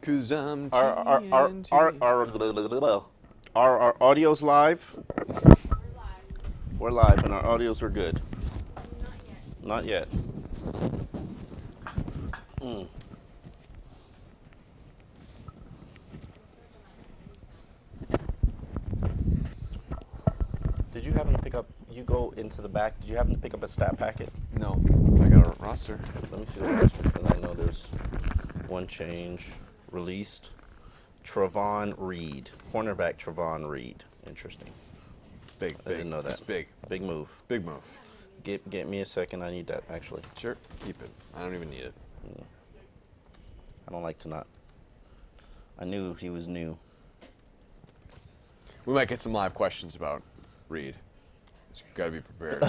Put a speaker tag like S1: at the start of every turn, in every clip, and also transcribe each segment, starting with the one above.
S1: 'Cause I'm
S2: Our our audio's live. We're live, and our audios are good. Not yet. Mm. Did you happen to pick up? You go into the back. Did you happen to pick up a stat packet?
S1: No, I got a roster.
S2: Let me see the roster because I know there's one change released. Trevon Reed, cornerback Trevon Reed. Interesting.
S1: Big.
S2: I didn't know that.
S1: It's big.
S2: Big move.
S1: Big move.
S2: Get me a second. I need that actually.
S1: Sure, keep it. I don't even need it.
S2: I don't like to not. I knew he was new.
S1: We might get some live questions about Reed. So you gotta be prepared.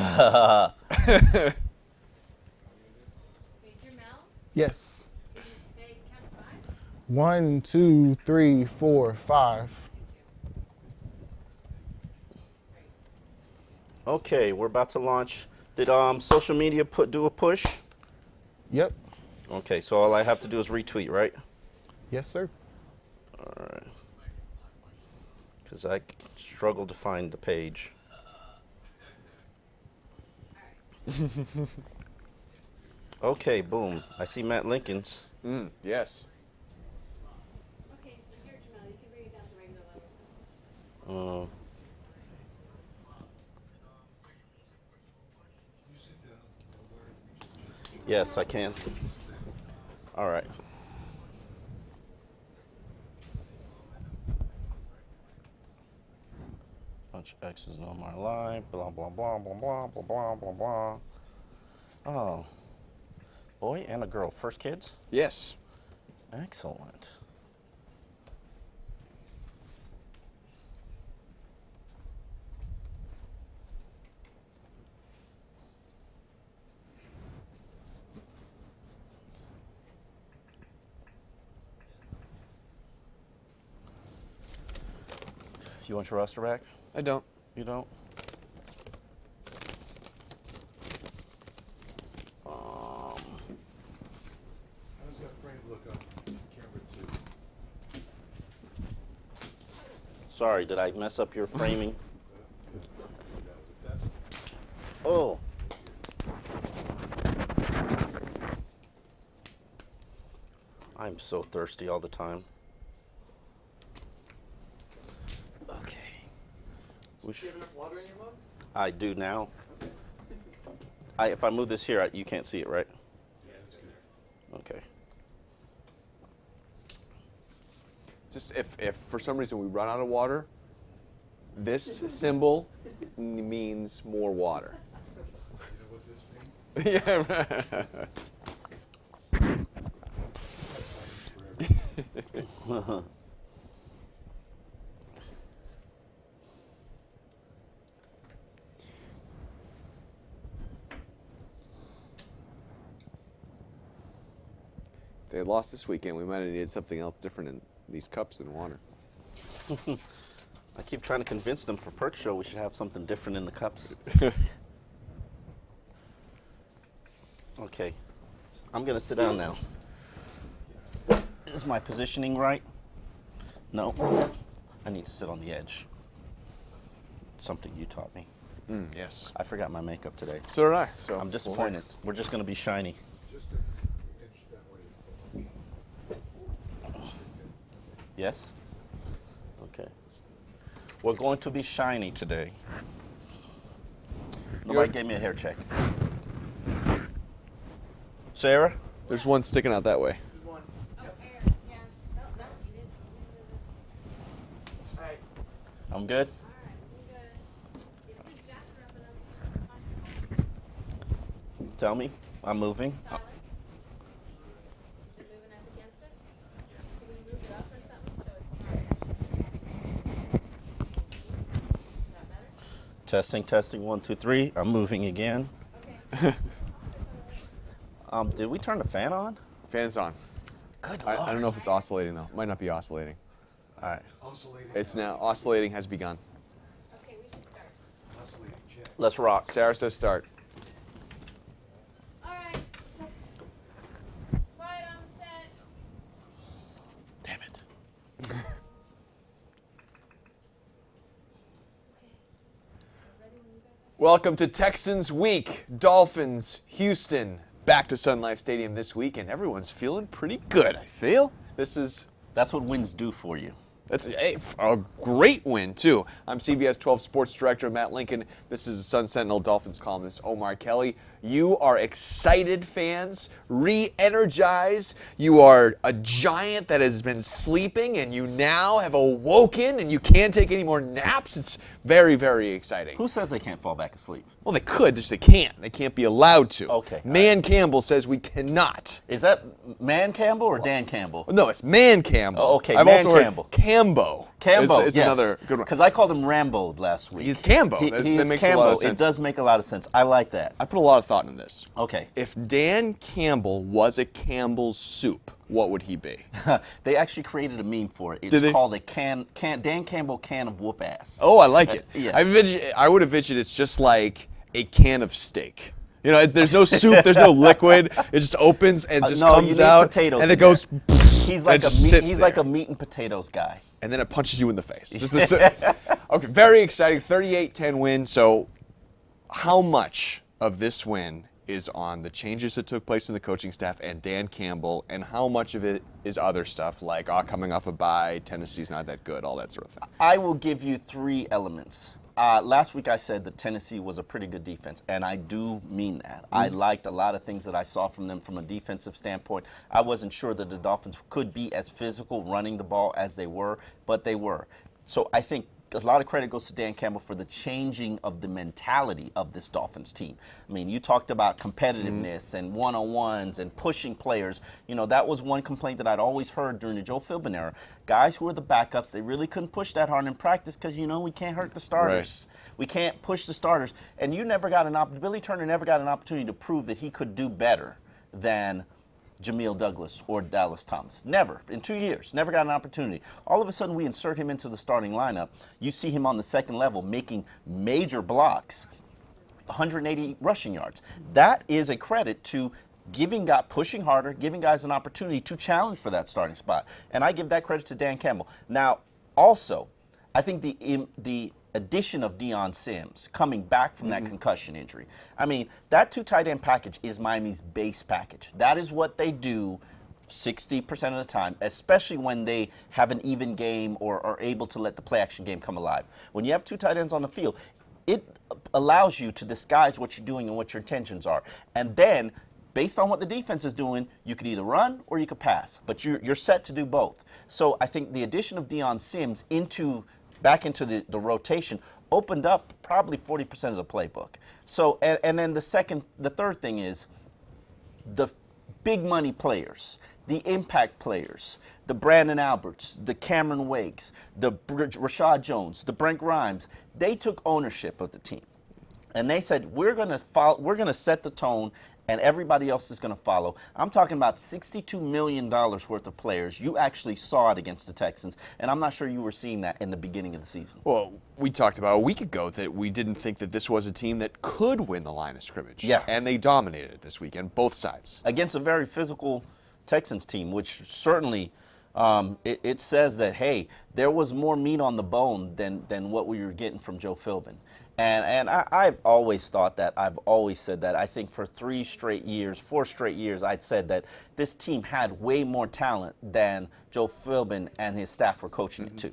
S3: Yes. 1, 2, 3, 4, 5.
S2: Okay, we're about to launch. Did social media do a push?
S3: Yep.
S2: Okay, so all I have to do is retweet, right?
S3: Yes, sir.
S2: All right. Because I struggled to find the page. Okay, boom. I see Matt Lincoln's.
S1: Yes.
S4: Okay, here, Jamel, you can bring it down to regular level.
S2: Yes, I can. All right. Bunch of X's on my live. Blah, blah, blah, blah, blah, blah, blah, blah, blah. Oh. Boy and a girl. First kids?
S1: Yes.
S2: Excellent. You want your roster back?
S1: I don't.
S2: You don't?
S5: How does that frame look on camera 2?
S2: Sorry, did I mess up your framing?
S5: That's
S2: Oh. I'm so thirsty all the time. Okay.
S5: Do you have enough water in your mug?
S2: I do now. If I move this here, you can't see it, right?
S5: Yeah, that's good.
S2: Okay.
S1: Just if for some reason we run out of water, this symbol means more water.
S5: You know what this means?
S1: Yeah. Right.
S5: That's forever.
S1: If they had lost this weekend, we might have needed something else different in these cups than water.
S2: I keep trying to convince them for Perk Show we should have something different in the cups. Okay. I'm going to sit down now. Is my positioning right? No. I need to sit on the edge. Something you taught me.
S1: Yes.
S2: I forgot my makeup today.
S1: So did I. So
S2: I'm disappointed. We're just going to be shiny.
S5: Just an inch that way.
S2: Yes? Okay. We're going to be shiny today. Nobody gave me a hair check. Sarah?
S1: There's one sticking out that way.
S4: Oh, air, yeah. No, you didn't.
S6: All right.
S2: I'm good?
S4: All right, we good. Is his jacket up enough?
S2: Tell me. I'm moving.
S4: Tyler? Is it moving up against it? Can we move it up or something so it's not? Is that better?
S2: Testing, 1, 2, 3. I'm moving again.
S4: Okay.
S2: Did we turn the fan on?
S1: Fan's on.
S2: Good
S1: I don't know if it's oscillating though. Might not be oscillating.
S2: All right.
S5: Oscillating.
S1: It's now oscillating has begun.
S4: Okay, we should start.
S5: Oscillating check.
S2: Let's rock.
S1: Sarah says start.
S4: All right. Quiet on the set.
S1: Welcome to Texans Week. Dolphins, Houston, back to Sun Life Stadium this week, and everyone's feeling pretty good, I feel.
S2: That's what wins do for you.
S1: That's a great win, too. I'm CBS 12 Sports Director Matt Lincoln. This is Sun Sentinel Dolphins columnist Omar Kelly. You are excited fans, re-energized. You are a giant that has been sleeping, and you now have awoken, and you can't take any more naps. It's very, very exciting.
S2: Who says they can't fall back asleep?
S1: Well, they could, just they can't. They can't be allowed to.
S2: Okay.
S1: Man Campbell says we cannot.
S2: Is that Man Campbell or Dan Campbell?
S1: No, it's Man Campbell.
S2: Oh, okay,
S1: I've
S2: Man
S1: also
S2: Campbell.
S1: heard Cambo.
S2: Cambo,
S1: is
S2: yes.
S1: another good one.
S2: Because I called him Rambo last week.
S1: He's Cambo. That
S2: He is
S1: makes
S2: Cambo.
S1: a lot of sense.
S2: It does make a lot of sense. I like that.
S1: I put a lot of thought into this.
S2: Okay.
S1: If Dan Campbell was a Campbell's soup, what would he be?
S2: They actually created a meme for it. It's
S1: Did they?
S2: called a Dan Campbell can of whoop ass.
S1: Oh, I like it.
S2: Yes.
S1: I would envision it's just like a can of steak. You know, there's no soup, there's no liquid. It just opens and just
S2: No, you
S1: comes
S2: need
S1: out,
S2: potatoes
S1: and
S2: in
S1: it goes.
S2: He's like
S1: it just sits
S2: he's like
S1: there.
S2: a meat and potatoes guy.
S1: And then it punches you in the face. Just this. Okay, very exciting. 38-10 win. So, how much of this win is on the changes that took place in the coaching staff and Dan Campbell, and how much of it is other stuff like coming off a bye, Tennessee's not that good, all that sort of thing?
S2: I will give you 3 elements. Last week I said that Tennessee was a pretty good defense, and I do mean that. I liked a lot of things that I saw from them from a defensive standpoint. I wasn't sure that the Dolphins could be as physical running the ball as they were, but they were. So I think a lot of credit goes to Dan Campbell for the changing of the mentality of this Dolphins team. I mean, you talked about competitiveness and one-on-ones and pushing players. You know, that was one complaint that I'd always heard during the Joe Philbin era. Guys who were the backups, they really couldn't push that hard in practice because, you know, we can't hurt the starters. Right. We can't push the starters. And Billy Turner never got an opportunity to prove that he could do better than Jamil Douglas or Dallas Thomas. Never. In 2 years. Never got an opportunity. All of a sudden, we insert him into the starting lineup. You see him on the second level making major blocks, 180 rushing yards. That is a credit to pushing harder, giving guys an opportunity to challenge for that starting spot. And I give that credit to Dan Campbell. Now, also, I think the addition of Deion Sims coming back from that concussion injury. I mean, that 2 tight end package is Miami's base package. That is what they do 60% of the time, especially when they have an even game or are able to let the play action game come alive. When you have 2 tight ends on the field, it allows you to disguise what you're doing and what your intentions are. And then, based on what the defense is doing, you could either run or you could pass. But you're set to do both. So I think the addition of Deion Sims back into the rotation opened up probably 40% of the playbook. So, and then the third thing is the big money players, the impact players, the Brandon Alberts, the Cameron Wakes, the Rashad Jones, the Brent Grimes, they took ownership of the team. And they said, we're going to set the tone and everybody else is going to follow. I'm talking about $62 million worth of players. You actually saw it against the Texans, and I'm not sure you were seeing that in the beginning of the season.
S1: Well, we talked about a week ago that we didn't think that this was a team that could win the line of scrimmage.
S2: Yeah.
S1: And they dominated it this weekend, both sides.
S2: Against a very physical Texans team, which certainly it says that, hey, there was more meat on the bone than what we were getting from Joe Philbin. And I've always thought that. I've always said that. I think for 4 straight years, I'd said that this team had way more talent than Joe Philbin and his staff were coaching it to.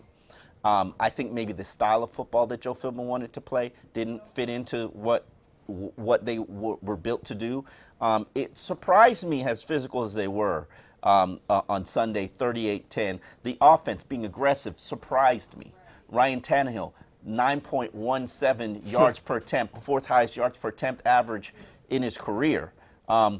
S2: I think maybe the style of football that Joe Philbin wanted to play didn't fit into what they were built to do. It surprised me, as physical as they were on Sunday, 38-10. The offense being aggressive surprised me. Ryan Tannehill, 9.17 yards per attempt, 4th highest yards per attempt average in his career. I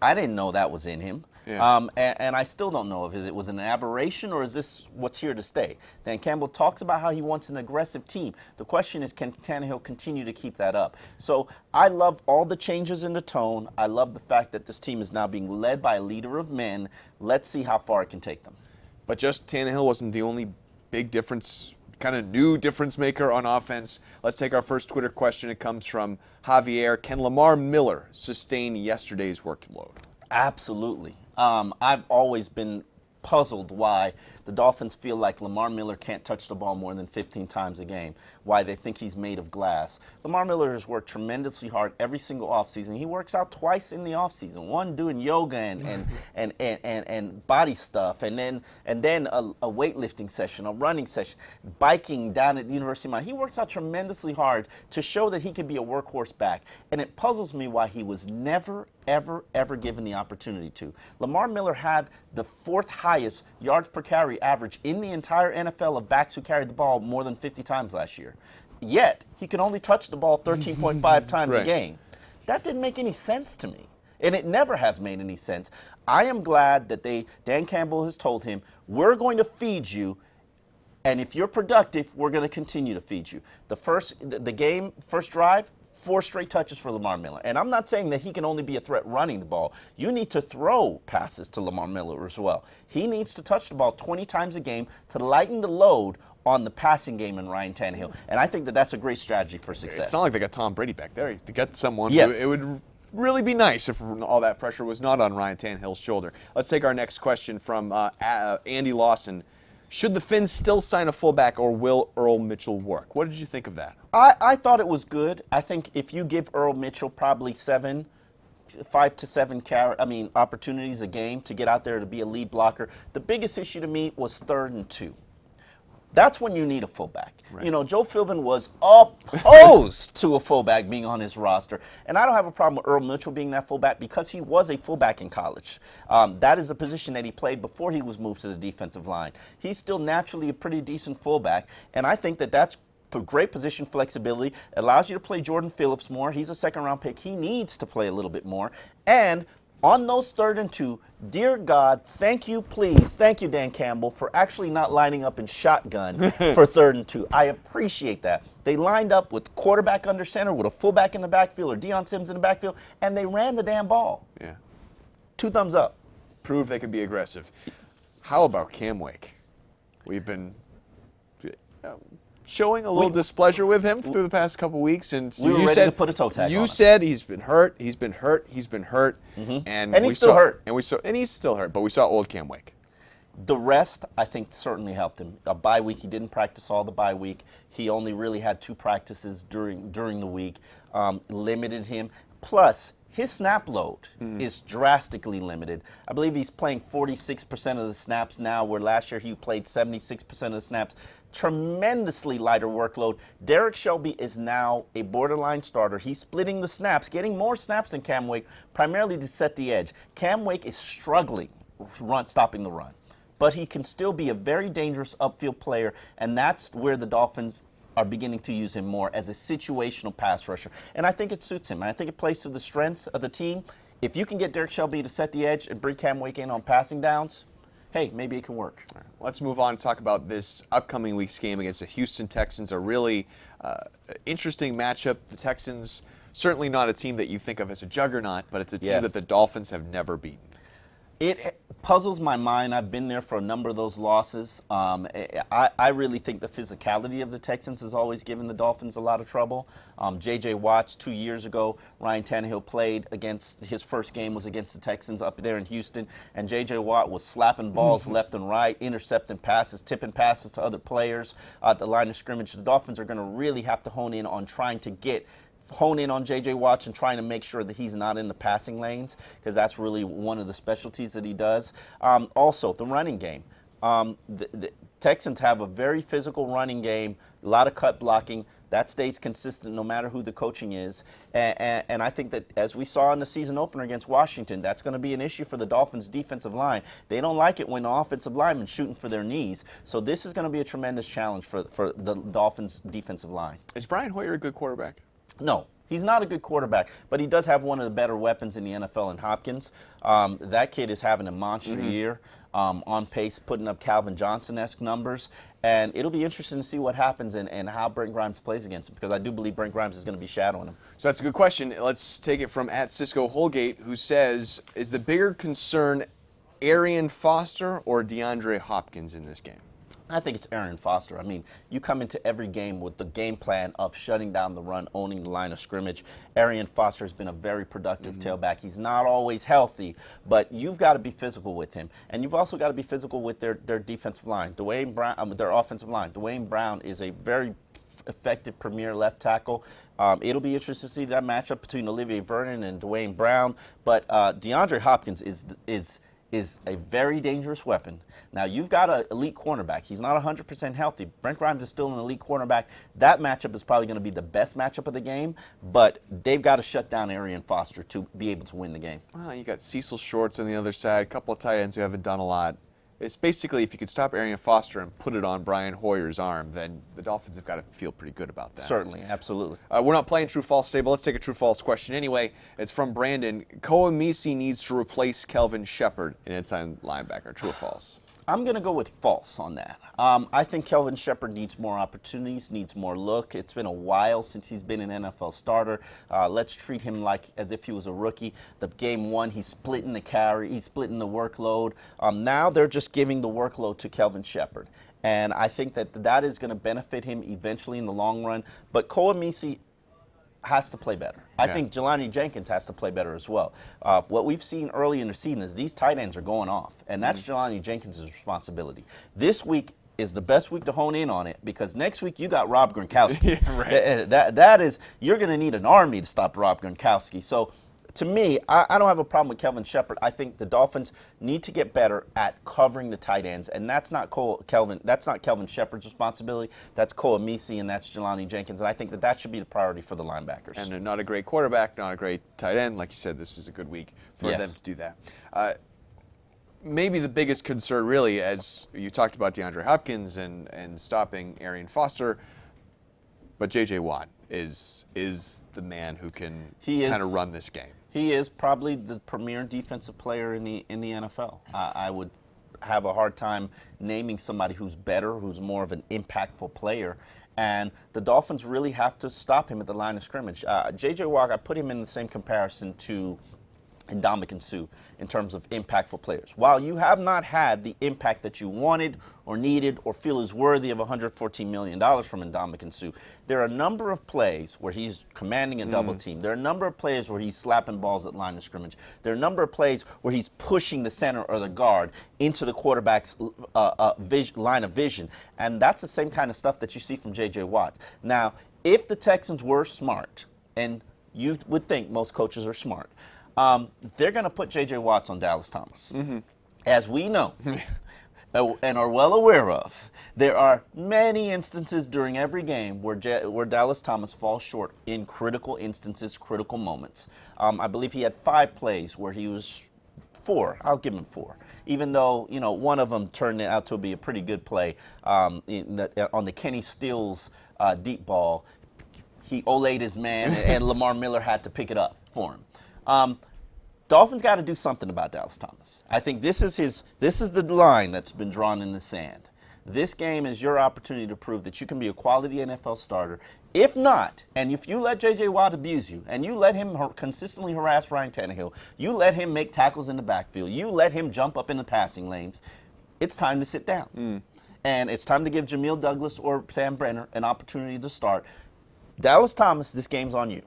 S2: didn't know that was in him.
S1: Yeah.
S2: And I still don't know if it was an aberration or is this what's here to stay. Dan Campbell talks about how he wants an aggressive team. The question is, can Tannehill continue to keep that up? So I love all the changes in the tone. I love the fact that this team is now being led by a leader of men. Let's see how far it can take them.
S1: But just Tannehill wasn't the only big difference, kind of new difference maker on offense. Let's take our first Twitter question. It comes from Javier. Can Lamar Miller sustain yesterday's workload?
S2: Absolutely. I've always been puzzled why the Dolphins feel like Lamar Miller can't touch the ball more than 15 times a game, why they think he's made of glass. Lamar Miller has worked tremendously hard every single offseason. He works out twice in the offseason, one doing yoga and body stuff, and then a weightlifting session, a running session, biking down at the University of Miami. He works out tremendously hard to show that he can be a workhorse back. And it puzzles me why he was never, ever given the opportunity to. Lamar Miller had the 4th highest yards per carry average in the entire NFL of backs who carried the ball more than 50 times last year. Yet, he could only touch the ball 13.5 times a game. That didn't make any sense to me. And it never has made any sense. I am glad that Dan Campbell has told him, we're going to feed you, and if you're productive, we're going to continue to feed you. The first drive, 4 straight touches for Lamar Miller. And I'm not saying that he can only be a threat running the ball. You need to throw passes to Lamar Miller as well. He needs to touch the ball 20 times a game to lighten the load on the passing game in Ryan Tannehill. And I think that that's a great strategy for success.
S1: It's not like they got Tom Brady back there. To get someone,
S2: Yes.
S1: it would really be nice if all that pressure was not on Ryan Tannehill's shoulder. Let's take our next question from Andy Lawson. Should the Finns still sign a fullback, or will Earl Mitchell work? What did you think of that?
S2: I thought it was good. I think if you give Earl Mitchell probably 5 to 7 opportunities a game to get out there to be a lead blocker, the biggest issue to me was 3rd and 2. That's when you need a fullback.
S1: Right.
S2: You know, Joe Philbin was opposed to a fullback being on his roster. And I don't have a problem with Earl Mitchell being that fullback because he was a fullback in college. That is a position that he played before he was moved to the defensive line. He's still naturally a pretty decent fullback, and I think that that's great position flexibility. Allows you to play Jordan Phillips more. He's a 2nd-round pick. He needs to play a little bit more. And on those 3rd and 2, dear God, thank you, please, thank you, Dan Campbell, for actually not lining up in shotgun for 3rd and 2. I appreciate that. They lined up with quarterback under center, with a fullback in the backfield, or Deion Sims in the backfield, and they ran the damn ball.
S1: Yeah.
S2: 2 thumbs up.
S1: Prove they can be aggressive. How about Cam Wake? We've been showing a little displeasure with him through the past couple weeks, and
S2: we were ready to put a toe tag on
S1: You
S2: him.
S1: said he's been hurt, and
S2: he's still hurt.
S1: And he's still hurt. But we saw old Cam Wake.
S2: The rest, I think, certainly helped him. A bye week, he didn't practice all the bye week. He only really had 2 practices during the week, limited him. Plus, his snap load is drastically limited. I believe he's playing 46% of the snaps now, where last year he played 76% of the snaps. Tremendously lighter workload. Derek Shelby is now a borderline starter. He's splitting the snaps, getting more snaps than Cam Wake, primarily to set the edge. Cam Wake is struggling stopping the run, but he can still be a very dangerous upfield player, and that's where the Dolphins are beginning to use him more as a situational pass rusher. And I think it suits him. I think it plays to the strengths of the team. If you can get Derek Shelby to set the edge and bring Cam Wake in on passing downs, hey, maybe it can work.
S1: All right, let's move on and talk about this upcoming week's game against the Houston Texans. A really interesting matchup. The Texans, certainly not a team that you think of as a juggernaut, but it's a team that the Dolphins have never beaten.
S2: It puzzles my mind. I've been there for a number of those losses. I really think the physicality of the Texans has always given the Dolphins a lot of trouble. J.J. Watts, 2 years ago, Ryan Tannehill played against, his first game was against the Texans up there in Houston, and J.J. Watt was slapping balls left and right, intercepting passes, tipping passes to other players at the line of scrimmage. The Dolphins are going to really have to hone in on trying to hone in on J.J. Watts and trying to make sure that he's not in the passing lanes, because that's really one of the specialties that he does. Also, the running game. The Texans have a very physical running game, a lot of cut blocking. That stays consistent no matter who the coaching is. And I think that, as we saw in the season opener against Washington, that's going to be an issue for the Dolphins' defensive line. They don't like it when the offensive linemen shooting for their knees. So this is going to be a tremendous challenge for the Dolphins' defensive line.
S1: Is Brian Hoyer a good quarterback?
S2: No, he's not a good quarterback, but he does have one of the better weapons in the NFL in Hopkins. That kid is having a monster year, on pace, putting up Calvin Johnson-esque numbers. And it'll be interesting to see what happens and how Brent Grimes plays against him, because I do believe Brent Grimes is going to be shadowing him.
S1: So that's a good question. Let's take it from @Cisco Holgate, who says, is the bigger concern Arian Foster or DeAndre Hopkins in this game?
S2: I think it's Arian Foster. I mean, you come into every game with the game plan of shutting down the run, owning the line of scrimmage. Arian Foster has been a very productive tailback. He's not always healthy, but you've got to be physical with him. And you've also got to be physical with their defensive line, Dwayne Brown, their offensive line. Dwayne Brown is a very effective premier left tackle. It'll be interesting to see that matchup between Olivier Vernon and Dwayne Brown. But DeAndre Hopkins is a very dangerous weapon. Now, you've got an elite cornerback. He's not 100% healthy. Brent Grimes is still an elite cornerback. That matchup is probably going to be the best matchup of the game, but they've got to shut down Arian Foster to be able to win the game.
S1: Well, you got Cecil Shorts on the other side, a couple of tight ends who haven't done a lot. It's basically, if you could stop Arian Foster and put it on Brian Hoyer's arm, then the Dolphins have got to feel pretty good about that.
S2: Certainly, absolutely.
S1: We're not playing true-false today, but let's take a true-false question anyway. It's from Brandon. Koamisi needs to replace Kelvin Shepard in inside linebacker. True or false?
S2: I'm going to go with false on that. I think Kelvin Shepard needs more opportunities, needs more look. It's been a while since he's been an NFL starter. Let's treat him like as if he was a rookie. The game one, he's splitting the carry, he's splitting the workload. Now they're just giving the workload to Kelvin Shepard. And I think that is going to benefit him eventually in the long run. But Koamisi has to play better. I think Jelani Jenkins has to play better as well. What we've seen early in the season is these tight ends are going off, and that's Jelani Jenkins' responsibility. This week is the best week to hone in on it because next week you got Rob Gronkowski. That is, you're going to need an army to stop Rob Gronkowski. So to me, I don't have a problem with Kelvin Shepard. I think the Dolphins need to get better at covering the tight ends, and that's not Kelvin Shepard's responsibility. That's Koamisi and that's Jelani Jenkins, and I think that should be the priority for the linebackers.
S1: And not a great quarterback, not a great tight end. Like you said, this is a good week for them to do that. Maybe the biggest concern, really, as you talked about DeAndre Hopkins and stopping Arian Foster, but J.J. Watt is the man who can kind of run this game.
S2: He is probably the premier defensive player in the NFL. I would have a hard time naming somebody who's better, who's more of an impactful player. And the Dolphins really have to stop him at the line of scrimmage. J.J. Watt, I put him in the same comparison to Ndamukong Suh in terms of impactful players. While you have not had the impact that you wanted or needed or feel is worthy of $114 million from Ndamukong Suh, there are a number of plays where he's commanding a double team. There are a number of plays where he's slapping balls at line of scrimmage. There are a number of plays where he's pushing the center or the guard into the quarterback's line of vision. And that's the same kind of stuff that you see from J.J. Watt. Now, if the Texans were smart, and you would think most coaches are smart, they're going to put J.J. Watts on Dallas Thomas. As we know and are well aware of, there are many instances during every game where Dallas Thomas falls short in critical instances, critical moments. I believe he had 5 plays where he was 4. I'll give him 4. Even though, one of them turned out to be a pretty good play on the Kenny Stills deep ball. He olayed his man, and Lamar Miller had to pick it up for him. Dolphins got to do something about Dallas Thomas. I think this is the line that's been drawn in the sand. This game is your opportunity to prove that you can be a quality NFL starter. If not, and if you let J.J. Watt abuse you, and you let him consistently harass Ryan Tannehill, you let him make tackles in the backfield, you let him jump up in the passing lanes, it's time to sit down. And it's time to give Jamil Douglas or Sam Brenner an opportunity to start. Dallas Thomas, this game's on you.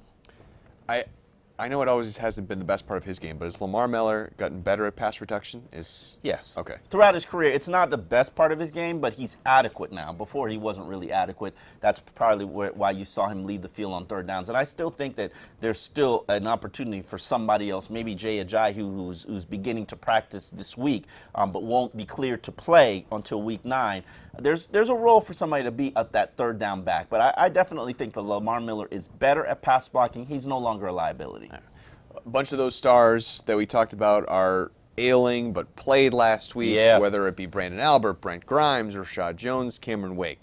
S1: I know it always hasn't been the best part of his game, but has Lamar Miller gotten better at pass protection?
S2: Yes.
S1: Okay.
S2: Throughout his career, it's not the best part of his game, but he's adequate now. Before, he wasn't really adequate. That's probably why you saw him lead the field on third downs. And I still think that there's still an opportunity for somebody else, maybe Jay Ajayi, who's beginning to practice this week, but won't be cleared to play until week 9. There's a role for somebody to be at that third down back. But I definitely think that Lamar Miller is better at pass blocking. He's no longer a liability.
S1: A bunch of those stars that we talked about are ailing but played last week, whether it be Brandon Albert, Brent Grimes, Rashad Jones, Cameron Wake.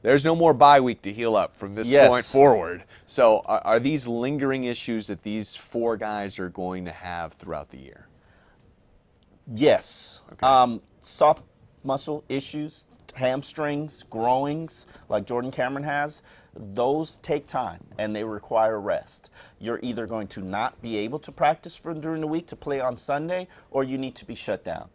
S1: There's no more bye week to heal up from this point forward. So are these lingering issues that these 4 guys are going to have throughout the year?
S2: Yes. Okay. Soft muscle issues, hamstrings, growings, like Jordan Cameron has. those take time and they require rest. You're either going to not be able to practice during the week to play on Sunday, or you need to be shut down.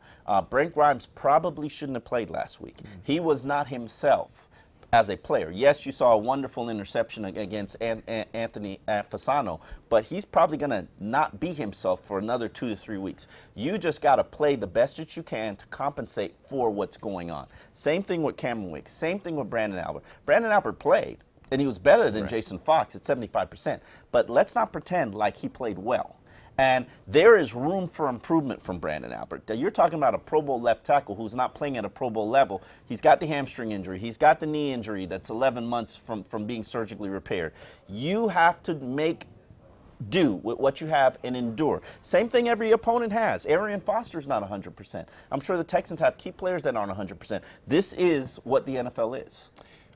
S2: Brent Grimes probably shouldn't have played last week. He was not himself as a player. Yes, you saw a wonderful interception against Anthony Fasano, but he's probably going to not be himself for another 2 to 3 weeks. You just got to play the best that you can to compensate for what's going on. Same thing with Cameron Wicks. Same thing with Brandon Albert. Brandon Albert played, and he was better than Jason Fox at 75%. But let's not pretend like he played well. And there is room for improvement from Brandon Albert. You're talking about a Pro Bowl left tackle who's not playing at a Pro Bowl level. He's got the hamstring injury. He's got the knee injury that's 11 months from being surgically repaired. You have to make do with what you have and endure. Same thing every opponent has. Arian Foster's not 100%. I'm sure the Texans have key players that aren't 100%. This is what the NFL is.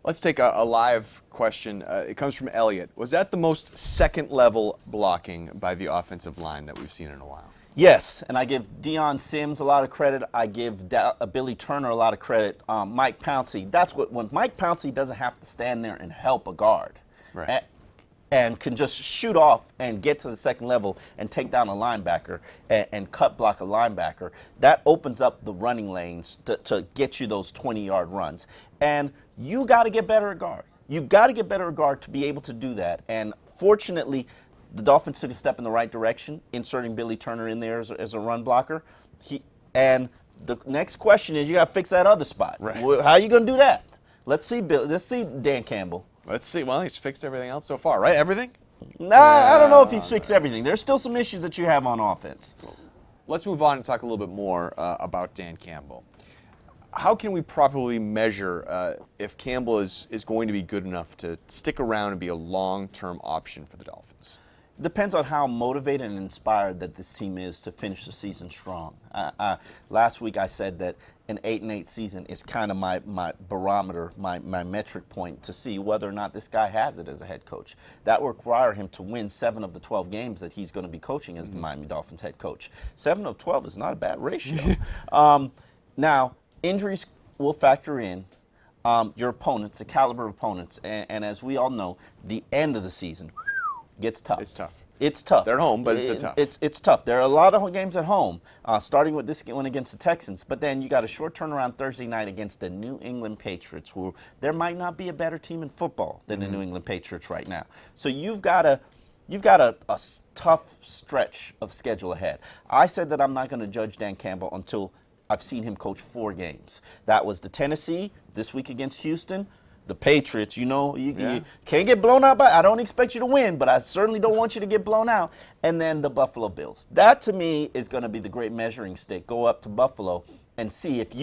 S1: Let's take a live question. It comes from Elliot. Was that the most second-level blocking by the offensive line that we've seen in a while?
S2: Yes, and I give Deion Sims a lot of credit. I give Billy Turner a lot of credit. Mike Pouncey. That's when Mike Pouncey doesn't have to stand there and help a guard.
S1: Right.
S2: And can just shoot off and get to the second level and take down a linebacker and cut block a linebacker. That opens up the running lanes to get you those 20-yard runs. And you got to get better at guard. You got to get better at guard to be able to do that. And fortunately, the Dolphins took a step in the right direction, inserting Billy Turner in there as a run blocker. And the next question is, you got to fix that other spot.
S1: Right.
S2: How are you going to do that? Let's see Dan Campbell.
S1: Let's see. Well, he's fixed everything else so far, right? Everything?
S2: Nah, I don't know if he's fixed everything. There's still some issues that you have on offense.
S1: Let's move on and talk a little bit more about Dan Campbell. How can we properly measure if Campbell is going to be good enough to stick around and be a long-term option for the Dolphins?
S2: Depends on how motivated and inspired that this team is to finish the season strong. Last week I said that an 8-8 season is kind of my barometer, my metric point to see whether or not this guy has it as a head coach. That will require him to win 7 of the 12 games that he's going to be coaching as the Miami Dolphins head coach. 7 of 12 is not a bad ratio. Now, injuries will factor in. Your opponents, the caliber of opponents, and as we all know, the end of the season gets tough.
S1: It's tough.
S2: It's tough.
S1: They're at home, but it's tough.
S2: It's tough. There are a lot of games at home, starting with this one against the Texans, but then you got a short turnaround Thursday night against the New England Patriots, who there might not be a better team in football than the New England Patriots right now. So you've got a tough stretch of schedule ahead. I said that I'm not going to judge Dan Campbell until I've seen him coach 4 games. That was the Tennessee, this week against Houston, the Patriots. You can't get blown out I don't expect you to win, but I certainly don't want you to get blown out. And then the Buffalo Bills. That, to me, is going to be the great measuring stick. Go up to Buffalo and see if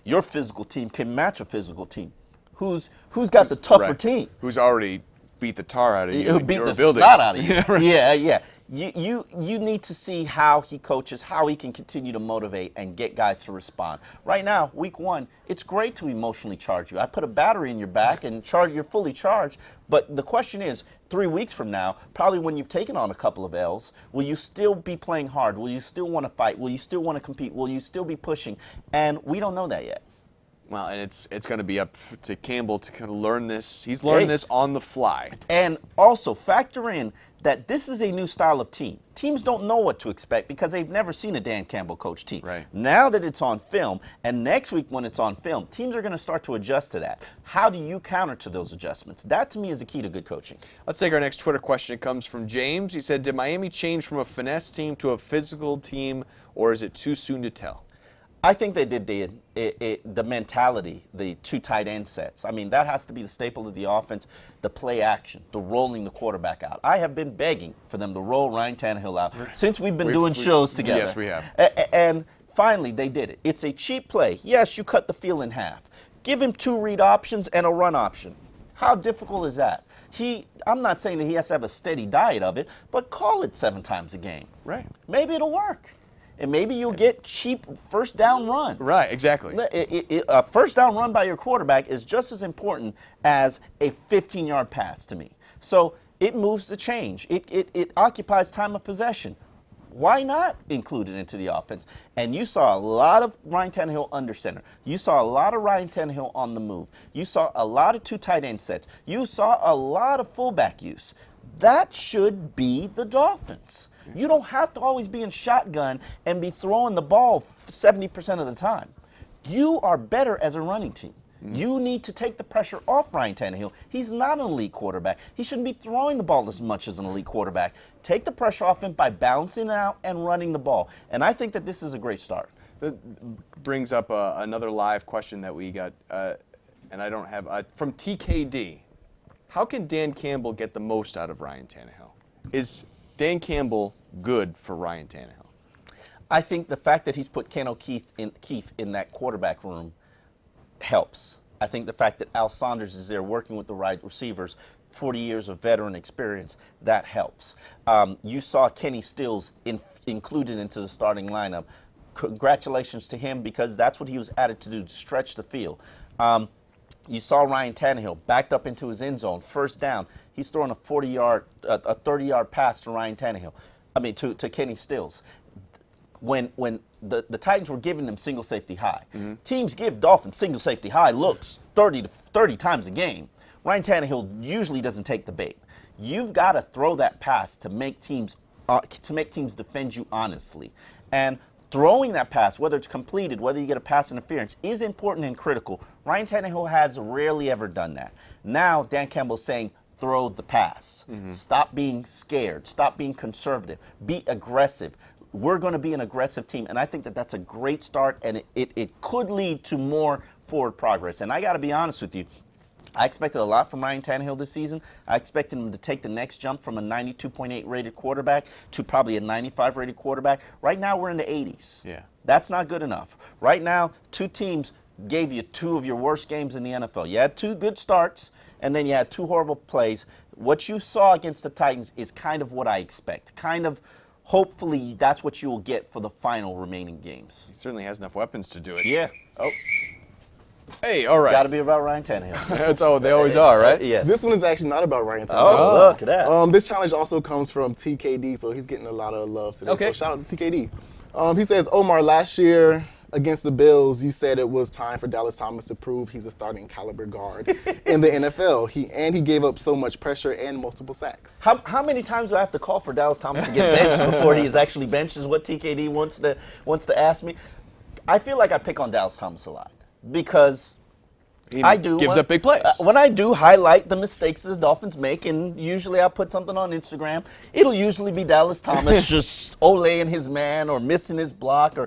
S2: your physical team can match a physical team. Who's got the tougher team?
S1: Who's already beat the tar out of you?
S2: Who beat the snot out of you? Yeah. You need to see how he coaches, how he can continue to motivate and get guys to respond. Right now, week 1, it's great to emotionally charge you. I put a battery in your back and you're fully charged. But the question is, 3 weeks from now, probably when you've taken on a couple of L's, will you still be playing hard? Will you still want to fight? Will you still want to compete? Will you still be pushing? And we don't know that yet.
S1: Well, and it's going to be up to Campbell to kind of learn this. He's learning this on the fly.
S2: And also factor in that this is a new style of team. Teams don't know what to expect because they've never seen a Dan Campbell coach team.
S1: Right.
S2: Now that it's on film, and next week when it's on film, teams are going to start to adjust to that. How do you counter to those adjustments? That, to me, is the key to good coaching.
S1: Let's take our next Twitter question. It comes from James. He said, did Miami change from a finesse team to a physical team, or is it too soon to tell?
S2: I think they did the mentality, the 2 tight end sets. I mean, that has to be the staple of the offense, the play action, the rolling the quarterback out. I have been begging for them to roll Ryan Tannehill out since we've been doing shows together.
S1: Yes, we have.
S2: And finally, they did it. It's a cheap play. Yes, you cut the field in half. Give him 2 read options and a run option. How difficult is that? I'm not saying that he has to have a steady diet of it, but call it 7 times a game.
S1: Right.
S2: Maybe it'll work. And maybe you'll get cheap first down runs.
S1: Right, exactly.
S2: A first down run by your quarterback is just as important as a 15-yard pass to me. So it moves the change. It occupies time of possession. why not include it into the offense? And you saw a lot of Ryan Tannehill under center. You saw a lot of Ryan Tannehill on the move. You saw a lot of 2 tight end sets. You saw a lot of fullback use. That should be the Dolphins. You don't have to always be in shotgun and be throwing the ball 70% of the time. You are better as a running team. You need to take the pressure off Ryan Tannehill. He's not an elite quarterback. He shouldn't be throwing the ball as much as an elite quarterback. Take the pressure off him by balancing it out and running the ball. And I think that this is a great start.
S1: That brings up another live question that we got, and I don't have, from TKD. How can Dan Campbell get the most out of Ryan Tannehill? Is Dan Campbell good for Ryan Tannehill?
S2: I think the fact that he's put Ken O'Keefe in that quarterback room helps. I think the fact that Al Saunders is there working with the wide receivers, 40 years of veteran experience, that helps. You saw Kenny Stills included into the starting lineup. Congratulations to him, because that's what he was added to do, to stretch the field. You saw Ryan Tannehill backed up into his end zone, first down. He's throwing a 30-yard pass to Ryan Tannehill. To Kenny Stills. When the Titans were giving them single safety high. Teams give Dolphins single safety high looks 30 times a game. Ryan Tannehill usually doesn't take the bait. You've got to throw that pass to make teams defend you honestly. And throwing that pass, whether it's completed, whether you get a pass interference, is important and critical. Ryan Tannehill has rarely ever done that. Now Dan Campbell's saying, throw the pass. Stop being scared. Stop being conservative. Be aggressive. We're going to be an aggressive team, and I think that that's a great start, and it could lead to more forward progress. And I got to be honest with you, I expected a lot from Ryan Tannehill this season. I expected him to take the next jump from a 92.8 rated quarterback to probably a 95 rated quarterback. Right now, we're in the 80s.
S1: Yeah.
S2: That's not good enough. Right now, 2 teams gave you 2 of your worst games in the NFL. You had 2 good starts, and then you had 2 horrible plays. What you saw against the Titans is kind of what I expect. Hopefully, that's what you will get for the final remaining games.
S1: He certainly has enough weapons to do it.
S2: Yeah. Oh,
S1: Hey, all right.
S2: got to be about Ryan Tannehill.
S1: That's all they always are, right?
S2: Yes.
S3: This one is actually not about Ryan Tannehill.
S2: Oh, look at that.
S3: This challenge also comes from TKD, so he's getting a lot of love today.
S1: Okay.
S3: So shout out to TKD. He says, Omar, last year against the Bills, you said it was time for Dallas Thomas to prove he's a starting caliber guard in the NFL. He gave up so much pressure and multiple sacks.
S2: How many times do I have to call for Dallas Thomas to get benched before he is actually benched, is what TKD wants to ask me. I feel like I pick on Dallas Thomas a lot because
S1: He
S2: I do.
S1: gives up big plays.
S2: When I do highlight the mistakes that the Dolphins make, and usually I put something on Instagram, it'll usually be Dallas Thomas just olaying his man or missing his block,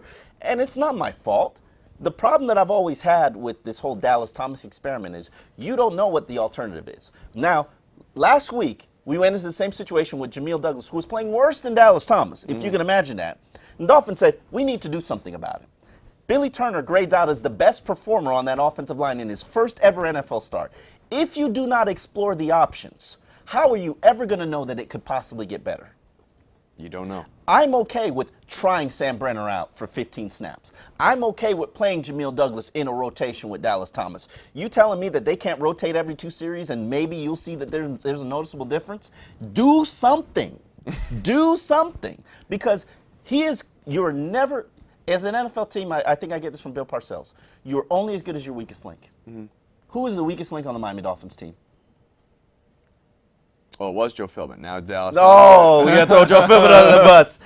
S2: and it's not my fault. The problem that I've always had with this whole Dallas Thomas experiment is you don't know what the alternative is. Now, last week, we went into the same situation with Jamil Douglas, who was playing worse than Dallas Thomas, if you can imagine that. And the Dolphins said, we need to do something about it. Billy Turner grades out as the best performer on that offensive line in his first ever NFL start. If you do not explore the options, how are you ever going to know that it could possibly get better?
S1: You don't know.
S2: I'm okay with trying Sam Brenner out for 15 snaps. I'm okay with playing Jamil Douglas in a rotation with Dallas Thomas. You telling me that they can't rotate every 2 series and maybe you'll see that there's a noticeable difference? Do something. Do something. Because you're never, as an NFL team, I think I get this from Bill Parcells, you're only as good as your weakest link. Mm-hmm. Who is the weakest link on the Miami Dolphins team?
S1: Oh, it was Joe Philbin. Now Dallas.
S2: No, we got to throw Joe Philbin under the bus.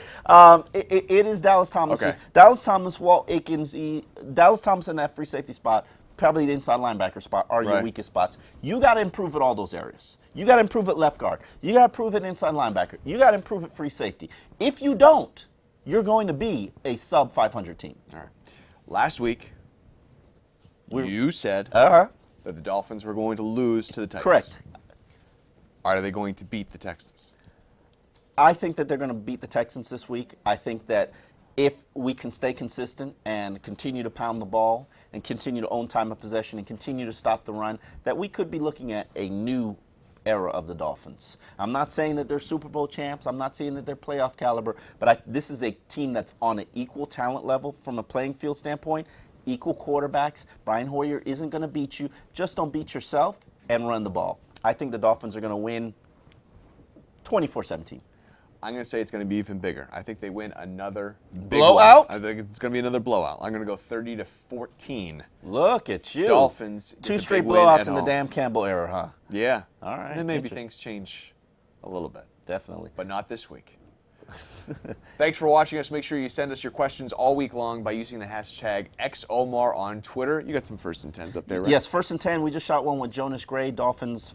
S2: It is Dallas Thomas.
S1: Okay.
S2: Dallas Thomas, Walt Aikens, Dallas Thomas in that free safety spot, probably the inside linebacker spot are your weakest spots. You got to improve at all those areas. You got to improve at left guard. You got to improve at inside linebacker. You got to improve at free safety. If you don't, you're going to be a sub 500 team.
S1: All right. Last week, you said
S2: Uh-huh.
S1: that the Dolphins were going to lose to the Titans.
S2: Correct.
S1: Are they going to beat the Texans?
S2: I think that they're going to beat the Texans this week. I think that if we can stay consistent and continue to pound the ball and continue to own time of possession and continue to stop the run, that we could be looking at a new era of the Dolphins. I'm not saying that they're Super Bowl champs. I'm not saying that they're playoff caliber. But this is a team that's on an equal talent level from a playing field standpoint, equal quarterbacks. Brian Hoyer isn't going to beat you. Just don't beat yourself and run the ball. I think the Dolphins are going to win 24-17.
S1: I'm going to say it's going to be even bigger. I think they win another big
S2: Blowout?
S1: one. I think it's going to be another blowout. I'm going to go 30-14.
S2: Look at you.
S1: Dolphins get
S2: 2
S1: the
S2: straight
S1: big win
S2: blowouts
S1: at
S2: in the
S1: home.
S2: damn Campbell era, huh?
S1: Yeah.
S2: All right,
S1: And then maybe
S2: interesting.
S1: things change a little bit,
S2: Definitely.
S1: but not this week. Thanks for watching us. Make sure you send us your questions all week long by using the hashtag XOMAR on Twitter. You got some first and 10s up there, right?
S2: Yes, 1st and 10. We just shot one with Jonas Gray, Dolphins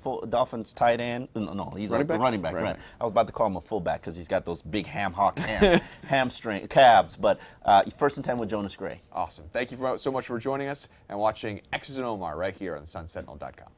S2: tight end. No, he's
S1: Running
S2: a
S1: back?
S2: running back.
S1: Running
S2: Right.
S1: back.
S2: I was about to call him a fullback because he's got those big hamstring calves. But 1st and 10 with Jonas Gray.
S1: Awesome. Thank you so much for joining us and watching X's and Omar right here on SunSentinel.com.